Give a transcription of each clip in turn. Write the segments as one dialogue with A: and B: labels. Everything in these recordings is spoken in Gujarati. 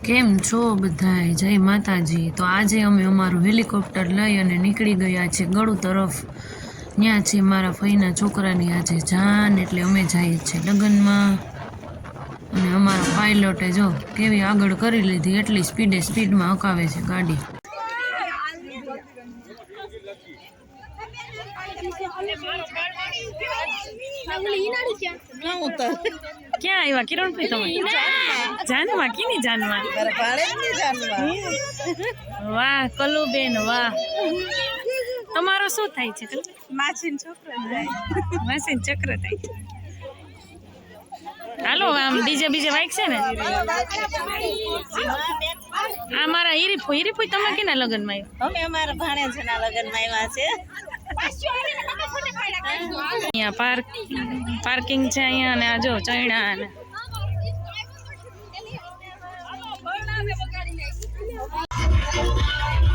A: કેમ છો બધાય? જય માતાજી। તો આજે અમે અમારું હેલિકોપ્ટર લઈ અને નીકળી ગયા છે ગળુ તરફ। ત્યાં છે મારા ફઈના છોકરાની આજે જાન, એટલે અમે જઈએ છીએ લગ્નમાં। અને અમારા પાયલોટે જો કેવી આગળ કરી લીધી, એટલી સ્પીડમાં હકાવે છે ગાડી। ક્યાં આવ્યા કિરણભાઈ તમે? જાનમાં? કીની જાનમાં? વાહ કલુબેન વાહ। તમારો શું થાય છે?
B: માસીન છોકરો થાય।
A: માસીન ચક્ર થાય છે। હાલો આમ ડીજે બીજે વાઈક છે ને? આ મારા હીરીફોઈ તમે કેના લગ્નમાં આવ્યા?
B: અમે અમારા ભાણેજના લગ્નમાં આવ્યા છે।
A: અહીંયા પાર્કિંગ છે અહીંયા, અને આ જો ચૈણા ને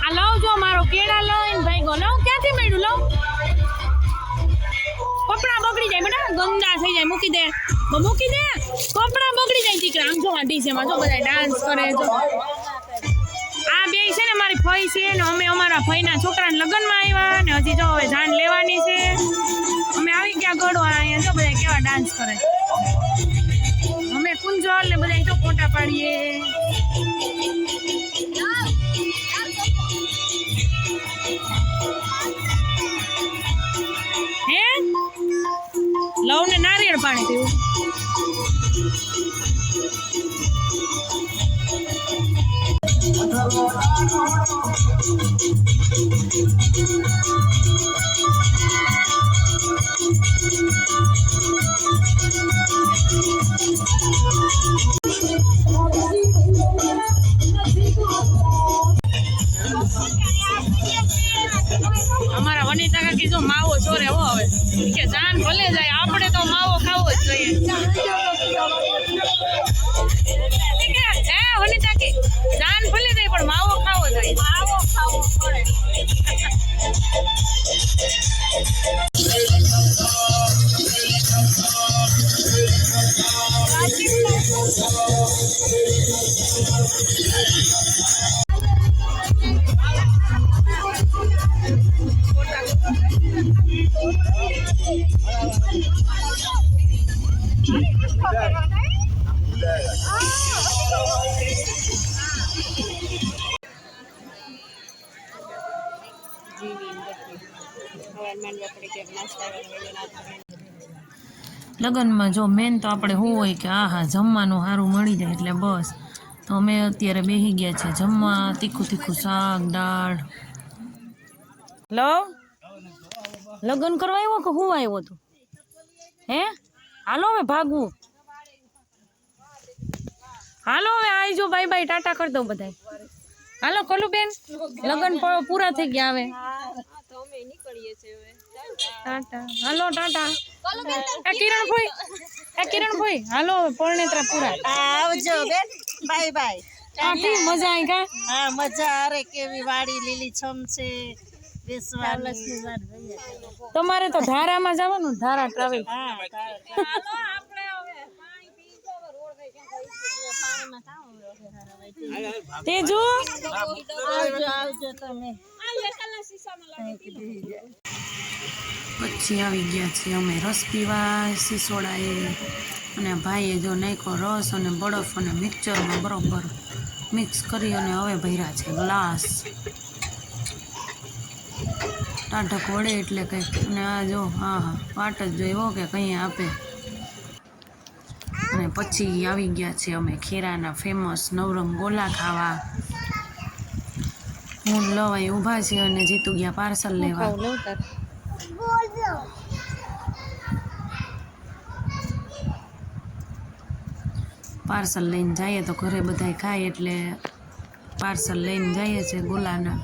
A: આ લઉં જો મારો કેળા લઈને ભાઈ ગો લઉં। ક્યાંથી મળ્યું લઉં? કપડા બગડી જાય બેટા, ગંદા થઈ જાય, મૂકી દે કપડા બગડી જાય દીકરા। આમ જો આ ડીજેમાં જો બધા ડાન્સ કરે જો। આ બે છે ને મારી ફઈ છે ને અમે અમારા ફઈના છોકરાના લગ્નમાં આવ્યા ને હજી જો હવે જાન લેવાની છે। અમે આવી ગયા ગળવા, અહીંયા જો બધા કેવા ડાન્સ કરે। અમે કુંજોલ ને બધા જો ફોટા પાડીએ। હે લવ ને નારિયેળ પાણી પીવું। અમારા વનિતા કાકી જો માવો ચોરે હો હવે કે જાન ભલે જાય, આપણે તો માવો ખાવો જ જોઈએ। હે વનિતા કી જાન ભલે જાય પણ માવો ખાવો જોઈએ। માવો ખાવો પડે। લગ્નમાં જો મેન તો આપણે શું હોય કે હા જમવાનું સારું મળી જાય એટલે બસ। તો અમે અત્યારે બેસી ગયા છે જમવા, તીખું શાક દાળ। લગ્ન કરવા આવ્યો કે હું આવ્યો તું? હે હાલો હવે ભાગવું, હાલો હવે આવી જો, બાય બાય ટાટા કરી દઉં બધાય। હાલો કલુબેન લગ્ન પૂરા થઈ ગયા હવે ટાટા। હાલો ટાટા। કિરણભાઈ હાલો પરણેત્રા પૂરા।
B: આવજો બેન, બાય બાય।
A: કેવી મજા આવી કા?
B: હા મજા, અરે કેવી વાડી લીલી છમ છે બેસવાની।
A: તમારે તો ધારામાં જવાનું, ધારા ટ્રાવેલ। તેજુ
B: આવજો તમે।
A: પછી આવી ગયા છીએ અમે રસ પીવા સિસોડાએ, અને ભાઈએ જો નાખ્યો રસ અને બરફ અને મિક્સચરમાં બરોબર મિક્સ કરી અને હવે ભર્યા છે ગ્લાસ। ટાઢક વળે એટલે કંઈક, અને આ જો હા વાટ જ જોઈ કે કંઈ આપે। અને પછી આવી ગયા છે અમે ખેરાના ફેમસ નવરંગ ગોલા ખાવા। હું લવાઈ ઊભા છે અને જીતુ ગયા પાર્સલ લેવા। પાર્સલ લઈને જઈએ તો ઘરે બધાય ખાય એટલે પાર્સલ લઈને જઈએ છે ગોલાના।